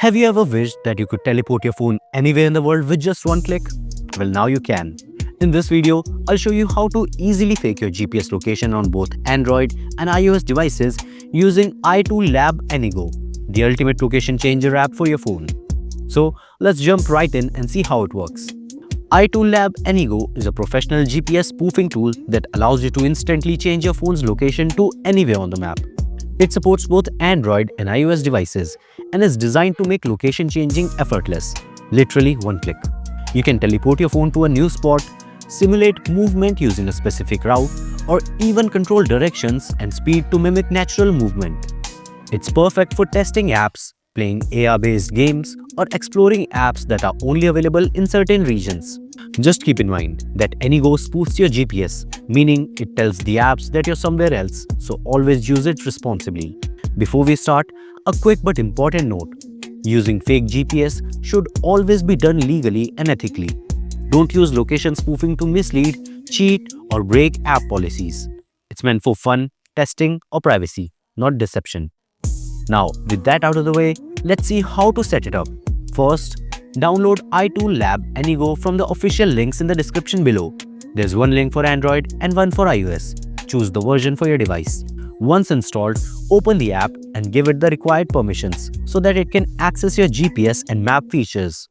Have you ever wished that you could teleport your phone anywhere in the world with just one click? Well, now you can. In this video, I'll show you how to easily fake your GPS location on both Android and iOS devices using iTool Lab AnyGo, the ultimate location changer app for your phone. So let's jump right in and see how it works. iTool Lab AnyGo is a professional GPS spoofing tool that allows you to instantly change your phone's location to anywhere on the map. It supports both Android and iOS devices and is designed to make location changing effortless, literally one click. You can teleport your phone to a new spot, simulate movement using a specific route, or even control directions and speed to mimic natural movement. It's perfect for testing apps, playing AR-based games, or exploring apps that are only available in certain regions. Just keep in mind that AnyGo spoofs your GPS, meaning it tells the apps that you're somewhere else, so always use it responsibly. Before we start, a quick but important note. Using fake GPS should always be done legally and ethically. Don't use location spoofing to mislead, cheat, or break app policies. It's meant for fun, testing, or privacy, not deception. Now, with that out of the way, let's see how to set it up. First, download iTool Lab AnyGo from the official links in the description below. There's one link for Android and one for iOS. Choose the version for your device. Once installed, open the app and give it the required permissions so that it can access your GPS and map features.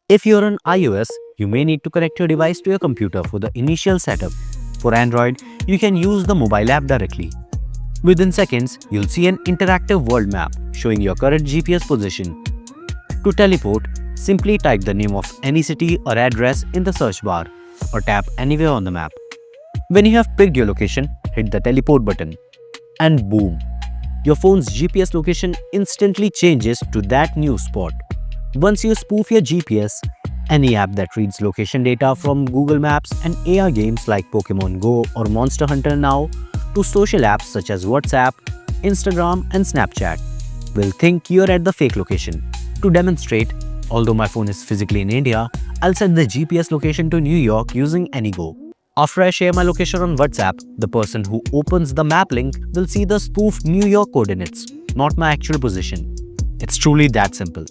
If you're on iOS, you may need to connect your device to your computer for the initial setup. For Android, you can use the mobile app directly. Within seconds, you'll see an interactive world map showing your current GPS position. To teleport, simply type the name of any city or address in the search bar or tap anywhere on the map. When you have picked your location, hit the teleport button. And boom! Your phone's GPS location instantly changes to that new spot. Once you spoof your GPS, any app that reads location data from Google Maps and AR games like Pokemon Go or Monster Hunter Now to social apps such as WhatsApp, Instagram and Snapchat will think you're at the fake location. To demonstrate, although my phone is physically in India, I'll set the GPS location to New York using AnyGo. After I share my location on WhatsApp, the person who opens the map link will see the spoofed New York coordinates, not my actual position. It's truly that simple.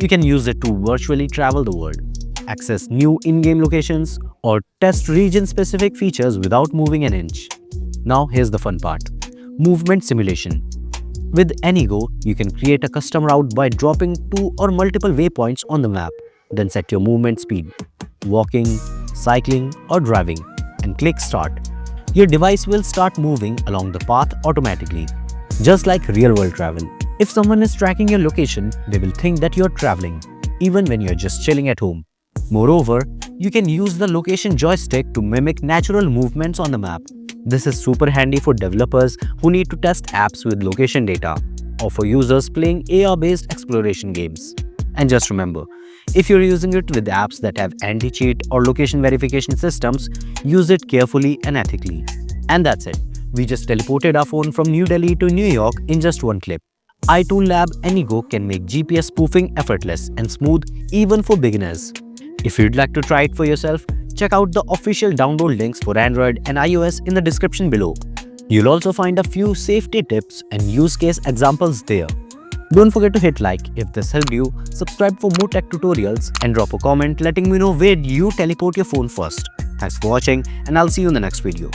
You can use it to virtually travel the world, access new in-game locations, or test region-specific features without moving an inch. Now here's the fun part. Movement simulation. With AnyGo, you can create a custom route by dropping two or multiple waypoints on the map, then set your movement speed, walking, cycling, or driving, and click start. Your device will start moving along the path automatically, just like real-world travel. If someone is tracking your location, they will think that you're traveling, even when you're just chilling at home. Moreover, you can use the location joystick to mimic natural movements on the map. This is super handy for developers who need to test apps with location data, or for users playing AR-based exploration games. And just remember, if you're using it with apps that have anti-cheat or location verification systems, use it carefully and ethically. And that's it. We just teleported our phone from New Delhi to New York in just one clip. iTool Lab AnyGo can make GPS spoofing effortless and smooth even for beginners. If you'd like to try it for yourself, check out the official download links for Android and iOS in the description below. You'll also find a few safety tips and use case examples there. Don't forget to hit like if this helped you, subscribe for more tech tutorials, and drop a comment letting me know where you teleport your phone first. Thanks for watching, and I'll see you in the next video.